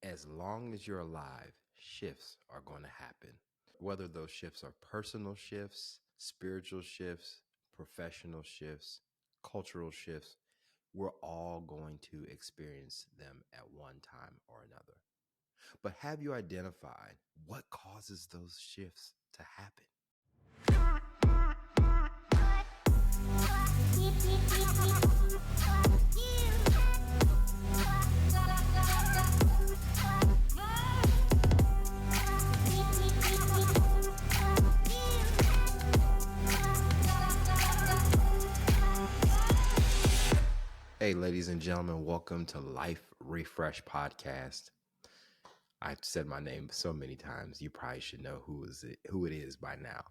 As long as you're alive, shifts are going to happen. Whether those shifts are personal shifts, spiritual shifts, professional shifts, cultural shifts, we're all going to experience them at one time or another. But have you identified what causes those shifts to happen? Hey, ladies and gentlemen, welcome to Life Refresh Podcast. I've said my name so many times, you probably should know who it is by now.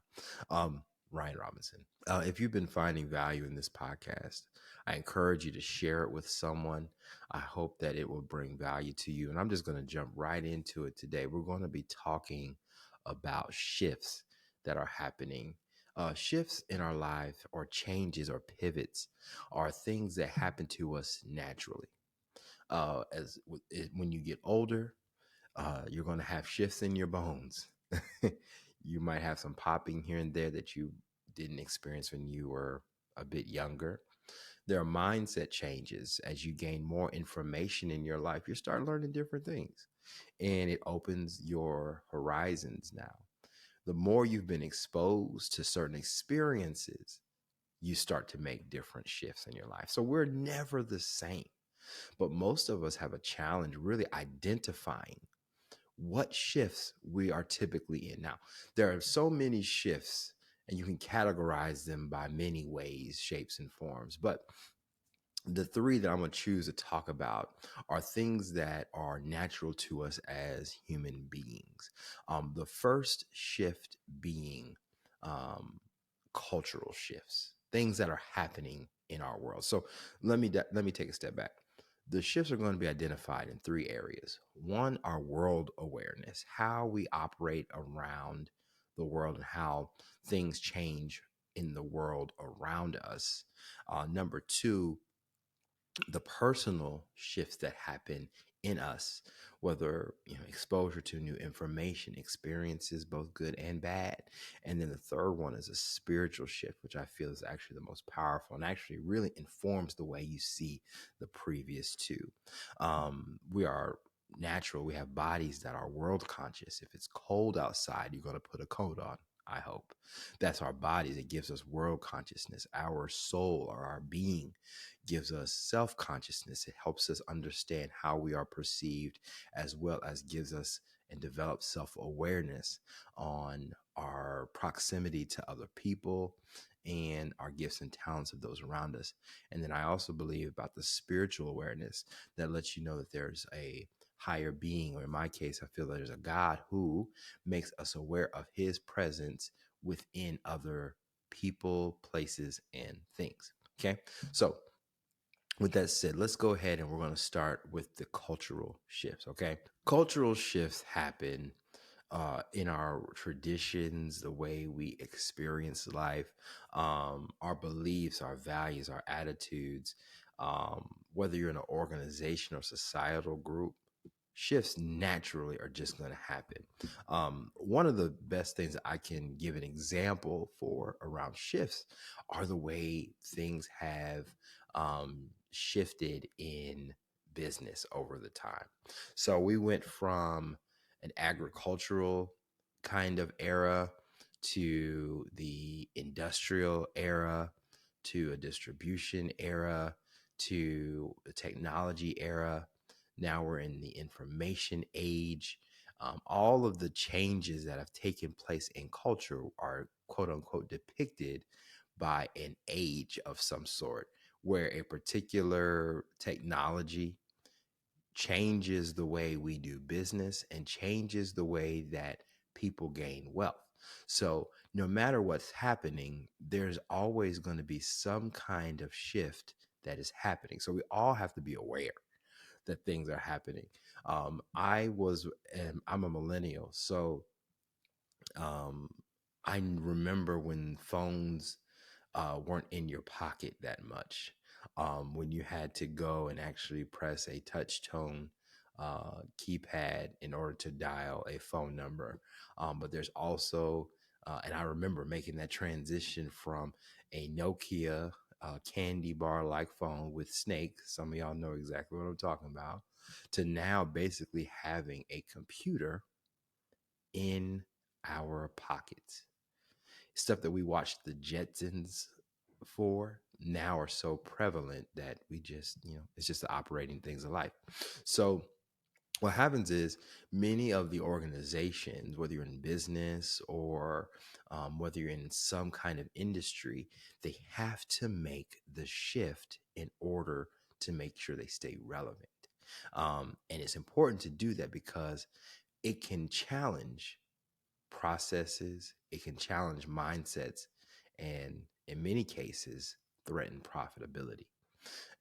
Ryan Robinson. If you've been finding value in this podcast, I encourage you to share it with someone. I hope that it will bring value to you. And I'm just going to jump right into it today. We're going to be talking about shifts that are happening. Shifts in our life, or changes or pivots, are things that happen to us naturally. When you get older, you're going to have shifts in your bones. You might have some popping here and there that you didn't experience when you were a bit younger. There are mindset changes. As you gain more information in your life, you start learning different things, and it opens your horizons now. The more you've been exposed to certain experiences, you start to make different shifts in your life. So we're never the same, but most of us have a challenge really identifying what shifts we are typically in. Now, there are so many shifts, and you can categorize them by many ways, shapes, and forms. But the three that I'm going to choose to talk about are things that are natural to us as human beings. The first shift being cultural shifts, things that are happening in our world. So let me take a step back. The shifts are going to be identified in three areas. One, our world awareness, how we operate around the world and how things change in the world around us. Number two, the personal shifts that happen in us, whether exposure to new information, experiences, both good and bad. And then the third one is a spiritual shift, which I feel is actually the most powerful and actually really informs the way you see the previous two. We are natural. We have bodies that are world conscious. If it's cold outside, you're going to put a coat on. I hope that's our bodies. It gives us world consciousness. Our soul, or our being, gives us self-consciousness. It helps us understand how we are perceived, as well as gives us and develops self-awareness on our proximity to other people and our gifts and talents of those around us. And then I also believe about the spiritual awareness that lets you know that there's a higher being, or in my case, I feel that there's a God who makes us aware of his presence within other people, places, and things. Okay. So with that said, let's go ahead and we're going to start with the cultural shifts. Okay. Cultural shifts happen in our traditions, the way we experience life, our beliefs, our values, our attitudes, whether you're in an organization or societal group. Shifts naturally are just going to happen. One of the best things that I can give an example for around shifts are the way things have shifted in business over the time. So we went from an agricultural kind of era to the industrial era to a distribution era to a technology era. Now we're in the information age. All of the changes that have taken place in culture are quote unquote depicted by an age of some sort, where a particular technology changes the way we do business and changes the way that people gain wealth. So no matter what's happening, there's always going to be some kind of shift that is happening. So we all have to be aware that things are happening. I'm a millennial, so I remember when phones weren't in your pocket that much. When you had to go and actually press a touch tone keypad in order to dial a phone number. But there's also, and I remember making that transition from a Nokia candy bar like phone with Snake. Some of y'all know exactly what I'm talking about. To now basically having a computer in our pockets. Stuff that we watched the Jetsons for now are so prevalent that we just, it's just the operating things of life. So what happens is many of the organizations, whether you're in business or whether you're in some kind of industry, they have to make the shift in order to make sure they stay relevant. And it's important to do that because it can challenge processes, it can challenge mindsets, and in many cases, threaten profitability.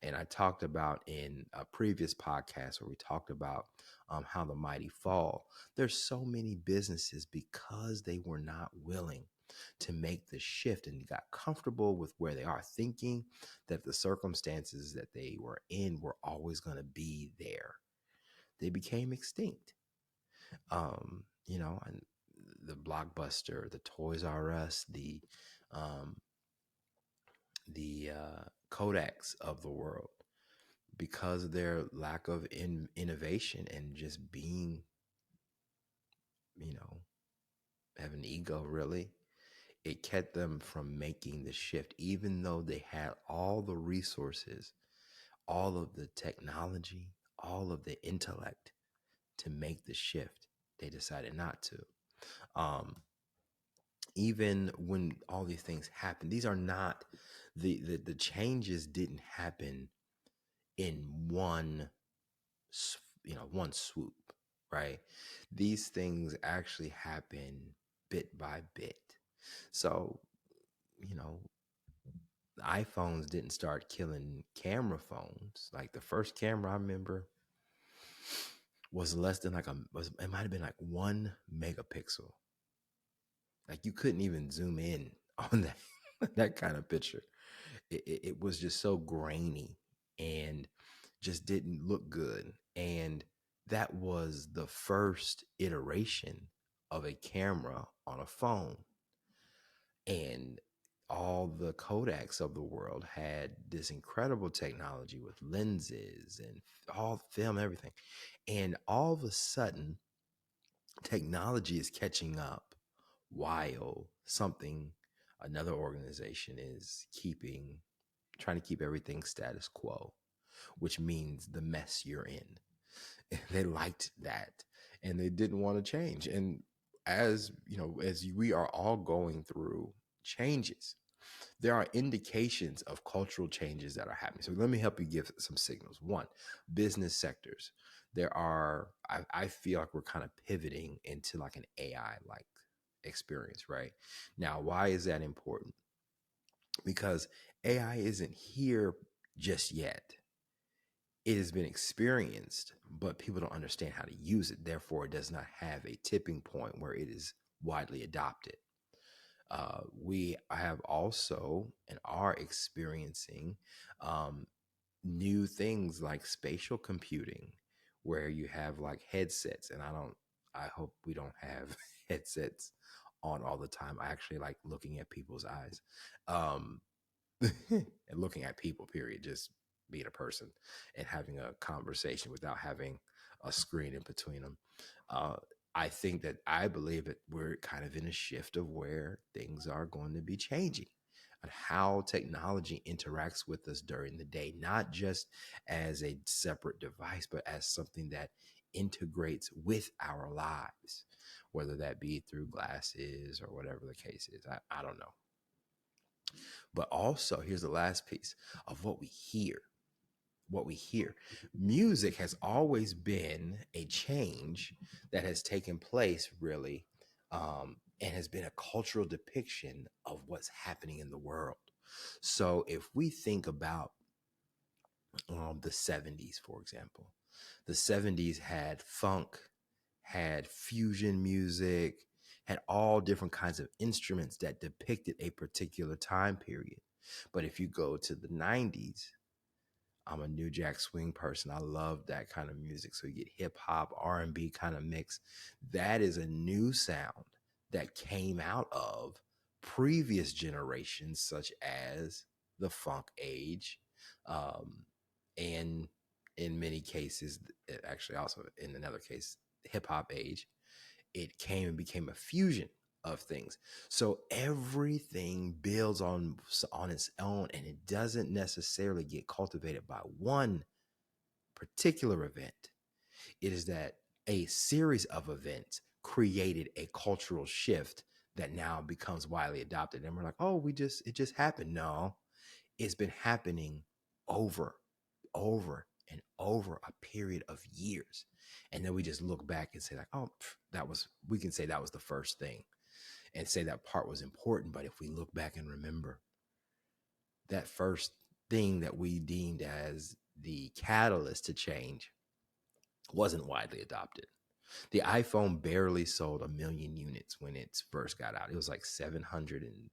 And I talked about in a previous podcast where we talked about how the mighty fall. There's so many businesses because they were not willing to make the shift and got comfortable with where they are, thinking that the circumstances that they were in were always going to be there. They became extinct. And the Blockbuster, the Toys R Us, um, the Kodaks of the world, because of their lack of innovation and just being, you know, having ego, really, it kept them from making the shift, even though they had all the resources, all of the technology, all of the intellect to make the shift. They decided not to. Um, Even when all these things happen, these are not the changes didn't happen in one swoop, right? These things actually happen bit by bit. So, you know, iPhones didn't start killing camera phones. Like the first camera I remember was less than it might have been like 1 megapixel. Like you couldn't even zoom in on that kind of picture. It was just so grainy and just didn't look good. And that was the first iteration of a camera on a phone. And all the Kodaks of the world had this incredible technology with lenses and all film, everything. And all of a sudden, technology is catching up while another organization is trying to keep everything status quo, which means the mess you're in. They liked that and they didn't want to change. And as you know, as we are all going through changes, there are indications of cultural changes that are happening. So let me help you give some signals. One, business sectors. I feel like we're kind of pivoting into like an AI like experience, right? Now, why is that important? Because AI isn't here just yet. It has been experienced, but people don't understand how to use it. Therefore, it does not have a tipping point where it is widely adopted. We have also and are experiencing new things like spatial computing, where you have like headsets. And I hope we don't have headsets on all the time. I actually like looking at people's eyes. Um, and looking at people, period, just being a person and having a conversation without having a screen in between them. Uh, I believe that we're kind of in a shift of where things are going to be changing and how technology interacts with us during the day, not just as a separate device, but as something that integrates with our lives, whether that be through glasses or whatever the case is. I don't know. But also, here's the last piece of what we hear. What we hear. Music has always been a change that has taken place, really, and has been a cultural depiction of what's happening in the world. So, if we think about the 70s, for example, the 70s had funk, had fusion music, had all different kinds of instruments that depicted a particular time period. But if you go to the 90s, I'm a New Jack Swing person. I love that kind of music. So you get hip hop, R&B kind of mix. That is a new sound that came out of previous generations, such as the funk age, um, and in many cases, actually also in another case, hip hop age. It came and became a fusion of things. So everything builds on its own, and it doesn't necessarily get cultivated by one particular event. It is that a series of events created a cultural shift that now becomes widely adopted. And we're like, oh, it just happened. No, it's been happening over, over, and over a period of years. And then we just look back and say, like, oh, we can say that was the first thing and say that part was important. But if we look back and remember that first thing that we deemed as the catalyst to change wasn't widely adopted. The iPhone barely sold 1 million units when it first got out. It was like 700 and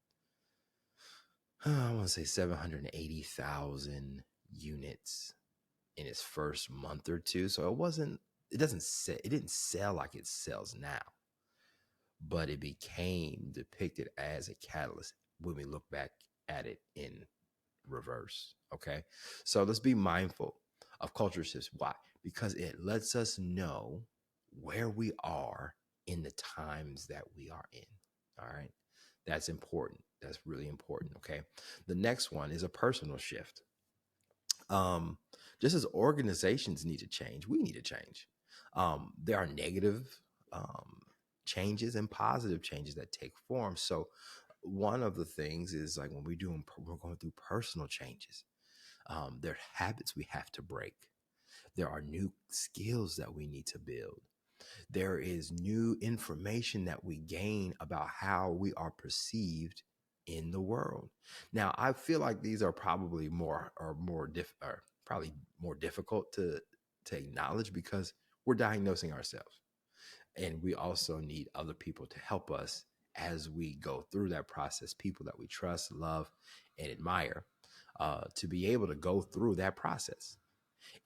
I want to say 780,000 units in its first month or two. So it didn't sell like it sells now, but it became depicted as a catalyst when we look back at it in reverse. Okay. So let's be mindful of culture shifts. Why? Because it lets us know where we are in the times that we are in. All right. That's important. That's really important. Okay. The next one is a personal shift. Um, just as organizations need to change, we need to change. There are negative changes and positive changes that take form. So, one of the things is like when we're going through personal changes. There are habits we have to break. There are new skills that we need to build. There is new information that we gain about how we are perceived in the world. Now, I feel like these are probably probably more difficult to acknowledge because we're diagnosing ourselves, and we also need other people to help us as we go through that process. People that we trust, love, and admire, to be able to go through that process.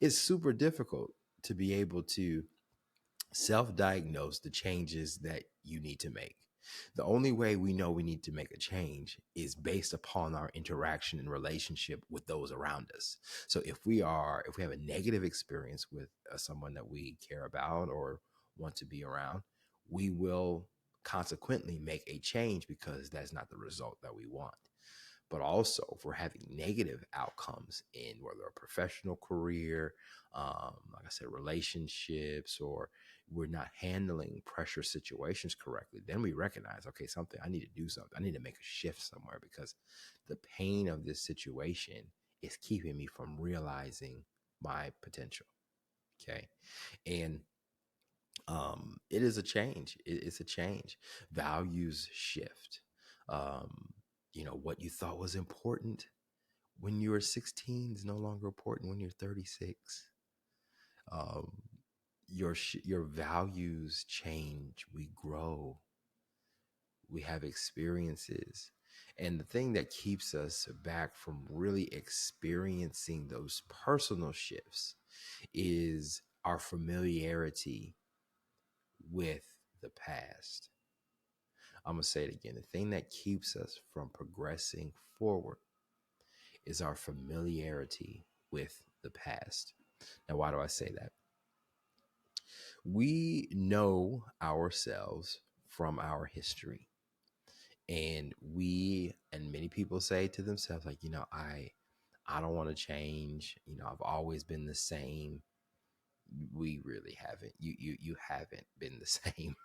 It's super difficult to be able to self-diagnose the changes that you need to make. The only way we know we need to make a change is based upon our interaction and relationship with those around us. So if we have a negative experience with someone that we care about or want to be around, we will consequently make a change because that's not the result that we want. But also, if we're having negative outcomes in whether a professional career, like I said, relationships, or we're not handling pressure situations correctly, then we recognize, okay, I need to do something. I need to make a shift somewhere because the pain of this situation is keeping me from realizing my potential. Okay. And it is a change. It's a change. Values shift. Um, what you thought was important when you were 16 is no longer important when you're 36. Um, your values change. We grow. We have experiences. And the thing that keeps us back from really experiencing those personal shifts is our familiarity with the past. I'm going to say it again. The thing that keeps us from progressing forward is our familiarity with the past. Now, why do I say that? We know ourselves from our history. And many people say to themselves, like, I don't want to change. I've always been the same. We really haven't. You haven't been the same.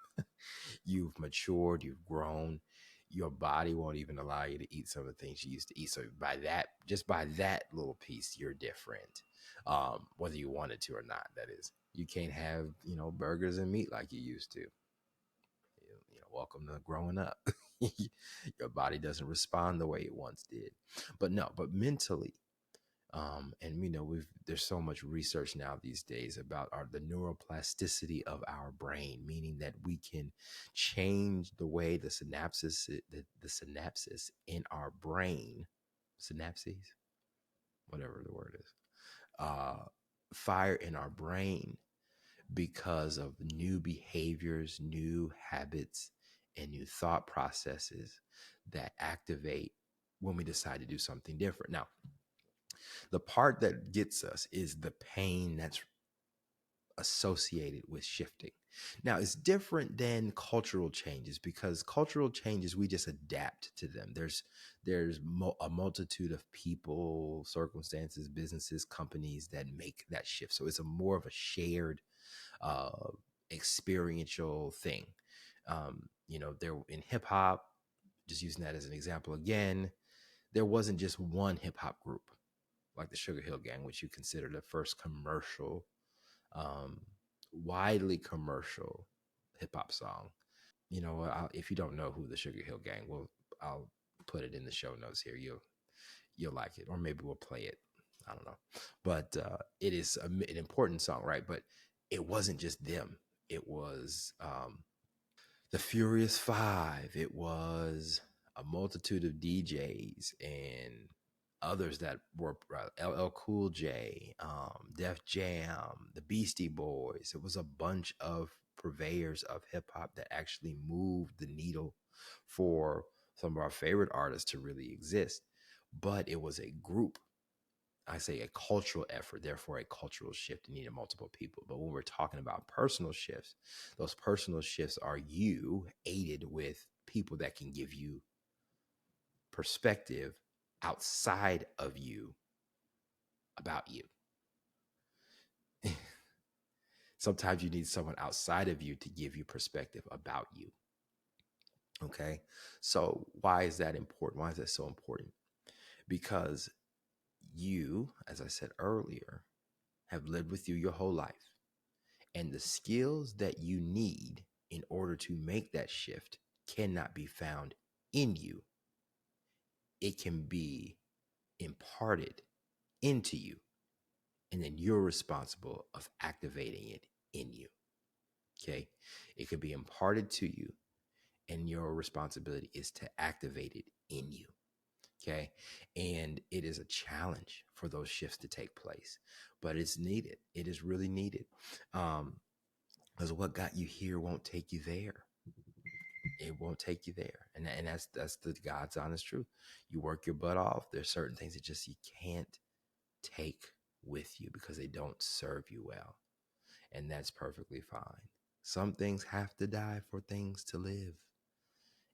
You've matured, you've grown. Your body won't even allow you to eat some of the things you used to eat. So just by that little piece, you're different. Whether you wanted to or not, that is. You can't have, burgers and meat like you used to. Welcome to growing up. Your body doesn't respond the way it once did. But mentally, and we know there's so much research now these days about the neuroplasticity of our brain, meaning that we can change the way the synapses in our brain, synapses, whatever the word is, uh, fire in our brain because of new behaviors, new habits, and new thought processes that activate when we decide to do something different. Now, the part that gets us is the pain that's associated with shifting. Now, it's different than cultural changes because cultural changes we just adapt to them. There's a multitude of people, circumstances, businesses, companies that make that shift. So it's a more of a shared uh, experiential thing. There in hip hop, just using that as an example again, there wasn't just one hip hop group like the Sugar Hill Gang, which you consider the first commercial, um, widely commercial hip hop song. You know, if you don't know who the Sugar Hill Gang, I'll put it in the show notes here. You'll like it, or maybe we'll play it. I don't know, but it is an important song, right? But it wasn't just them. It was the Furious Five. It was a multitude of DJs and others that were LL Cool J, Def Jam, the Beastie Boys. It was a bunch of purveyors of hip hop that actually moved the needle for some of our favorite artists to really exist. But it was a group. I say a cultural effort, therefore a cultural shift. You needed multiple people. But when we're talking about personal shifts, those personal shifts are you aided with people that can give you perspective outside of you about you. Sometimes you need someone outside of you to give you perspective about you. Okay. So, why is that important? Why is that so important? Because you, as I said earlier, have lived with you your whole life. And the skills that you need in order to make that shift cannot be found in you. It can be imparted into you. And then you're responsible of activating it in you. Okay. It could be imparted to you, and your responsibility is to activate it in you. Okay. And it is a challenge for those shifts to take place, but it's needed. It is really needed. Because what got you here won't take you there. It won't take you there, and that's the God's honest truth. You work your butt off. There's certain things that just you can't take with you because they don't serve you well, and that's perfectly fine. Some things have to die for things to live,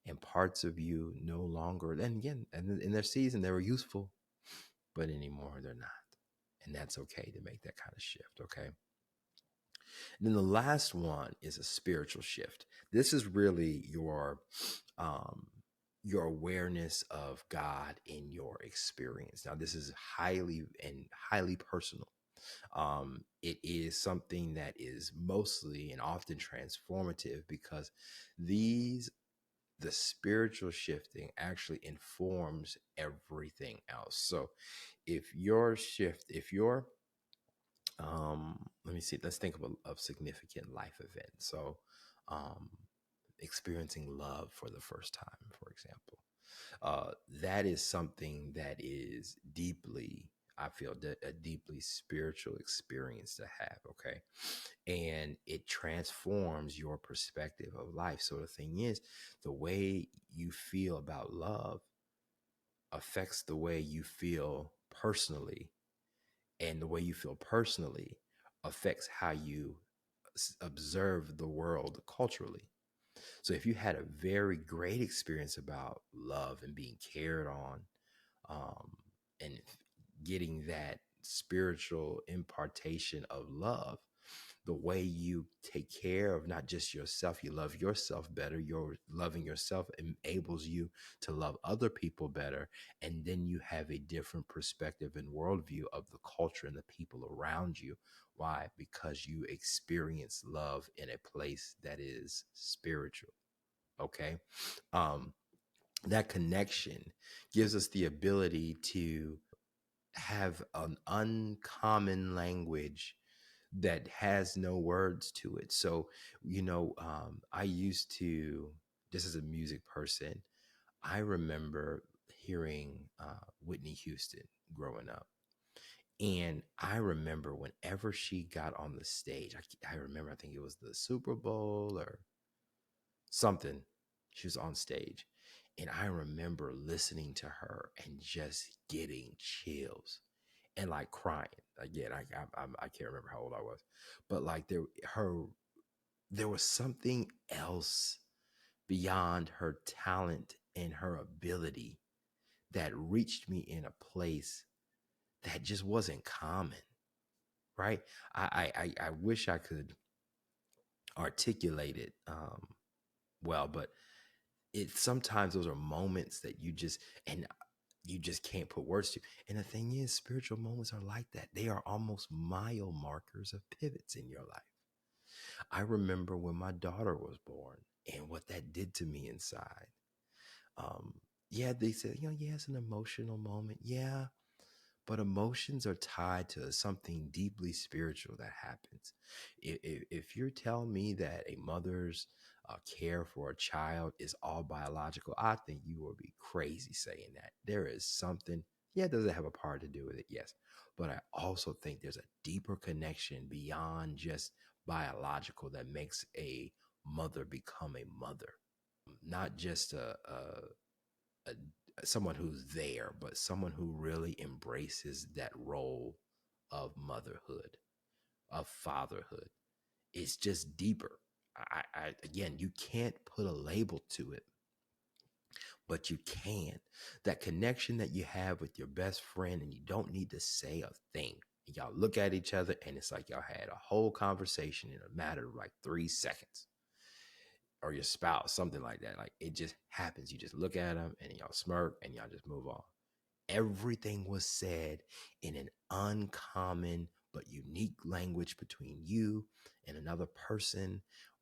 and parts of you no longer. And again, and in their season they were useful, but anymore they're not, and that's okay to make that kind of shift. Okay. And then the last one is a spiritual shift. This is really um, your awareness of God in your experience. Now, this is highly personal. It is something that is mostly and often transformative because these the spiritual shifting actually informs everything else. So, if your let me see, let's think of a significant life event. So, um, experiencing love for the first time, for example, that is something that is deeply, I feel, a deeply spiritual experience to have. Okay. And it transforms your perspective of life. So the thing is, the way you feel about love affects the way you feel personally, and the way you feel personally affects how you observe the world culturally. So if you had a very great experience about love and being cared on, um, and getting that spiritual impartation of love, the way you take care of not just yourself, you love yourself better. Your loving yourself enables you to love other people better. And then you have a different perspective and worldview of the culture and the people around you. Why? Because you experience love in a place that is spiritual. Okay. Um, that connection gives us the ability to have an uncommon language that has no words to it. So, I used to, just as a music person, I remember hearing Whitney Houston growing up. And I remember whenever she got on the stage, I remember, I think it was the Super Bowl or something. She was on stage. And I remember listening to her and just getting chills and like crying. Again, I can't remember how old I was, but like there was something else beyond her talent and her ability that reached me in a place that just wasn't common, right? I wish I could articulate it well, but it sometimes those are moments that you just can't put words to. And the thing is, spiritual moments are like that. They are almost mile markers of pivots in your life. I remember when my daughter was born and what that did to me inside. Um, yeah, they said, yeah, it's an emotional moment. Yeah, but emotions are tied to something deeply spiritual that happens. If you're telling me that a mother's care for a child is all biological, I think you will be crazy saying that. There is something, yeah, does it have a part to do with it? Yes. But I also think there's a deeper connection beyond just biological that makes a mother become a mother, not just someone who's there, but someone who really embraces that role of motherhood, of fatherhood. It's just deeper. Again, you can't put a label to it, but you can. That connection that you have with your best friend, and you don't need to say a thing. Y'all look at each other, and it's like y'all had a whole conversation in a matter of like 3 seconds, or your spouse, something like that. Like it just happens. You just look at them, and y'all smirk, and y'all just move on. Everything was said in an uncommon but unique language between you and another person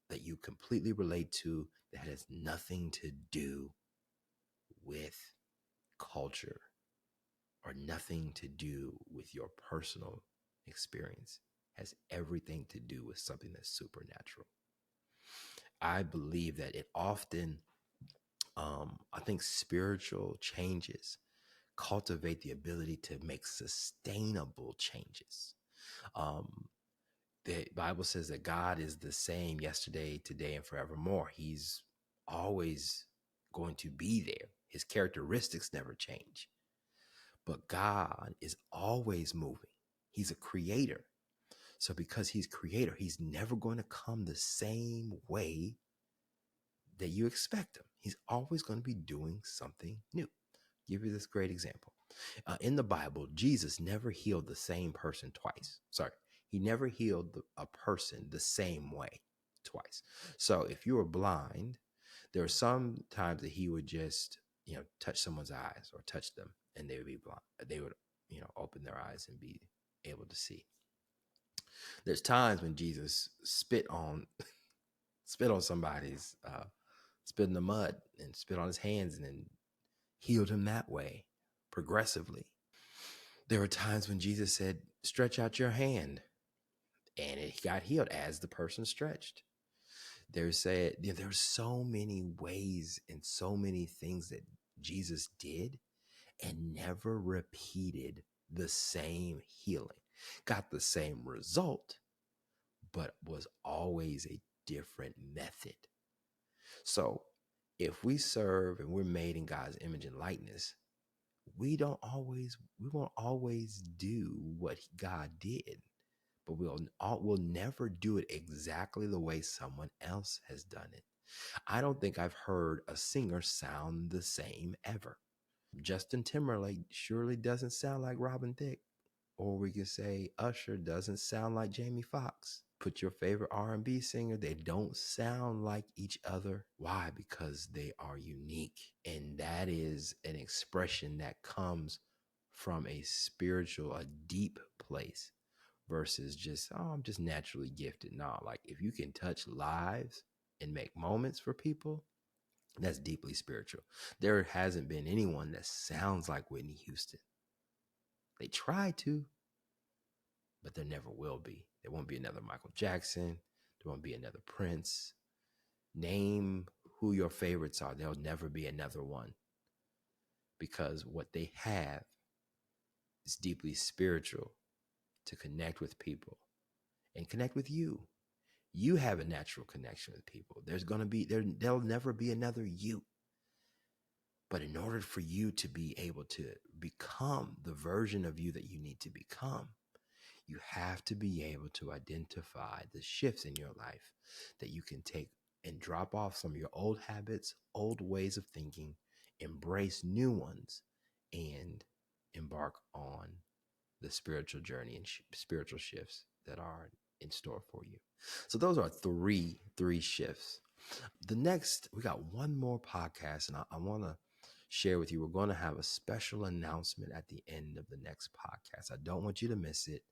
that you completely relate to, that has nothing to do with culture or nothing to do with your personal experience. Has everything to do with something that's supernatural. I believe that it often, I think spiritual changes cultivate the ability to make sustainable changes. Um, the Bible says that God is the same yesterday, today, and forevermore. He's always going to be there. His characteristics never change. But God is always moving. He's a creator. So because he's creator, he's never going to come the same way that you expect him. He's always going to be doing something new. Give you this great example. In the Bible, Jesus never healed the same person twice. Sorry, he never healed a person the same way twice. So if you were blind, there are some times that he would just, touch someone's eyes or touch them, and they would be blind. They would, open their eyes and be able to see. There's times when Jesus spit on somebody's, spit in the mud and spit on his hands, and then healed him that way progressively. There were times when Jesus said, stretch out your hand, and it got healed as the person stretched. There's so many ways and so many things that Jesus did and never repeated the same healing. Got the same result, but was always a different method. So if we serve and we're made in God's image and likeness, we won't always do what God did, but we'll never do it exactly the way someone else has done it. I don't think I've heard a singer sound the same ever. Justin Timberlake surely doesn't sound like Robin Thicke, or we could say Usher doesn't sound like Jamie Foxx. Put your favorite R&B singer, they don't sound like each other. Why? Because they are unique. And that is an expression that comes from a spiritual, a deep place versus just, I'm just naturally gifted. No, like if you can touch lives and make moments for people, that's deeply spiritual. There hasn't been anyone that sounds like Whitney Houston. They try to, but there never will be. There won't be another Michael Jackson. There won't be another Prince. Name who your favorites are. There'll never be another one, because what they have is deeply spiritual to connect with people and connect with you. You have a natural connection with people. There'll never be another you. But in order for you to be able to become the version of you that you need to become, you have to be able to identify the shifts in your life that you can take and drop off some of your old habits, old ways of thinking, embrace new ones, and embark on the spiritual journey and spiritual shifts that are in store for you. So those are three shifts. The next, we got one more podcast, and I want to share with you. We're going to have a special announcement at the end of the next podcast. I don't want you to miss it.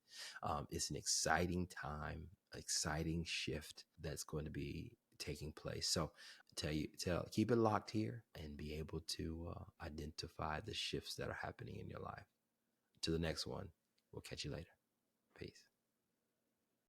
It's an exciting time, exciting shift that's going to be taking place. So keep it locked here and be able to identify the shifts that are happening in your life. To the next one, we'll catch you later. Peace.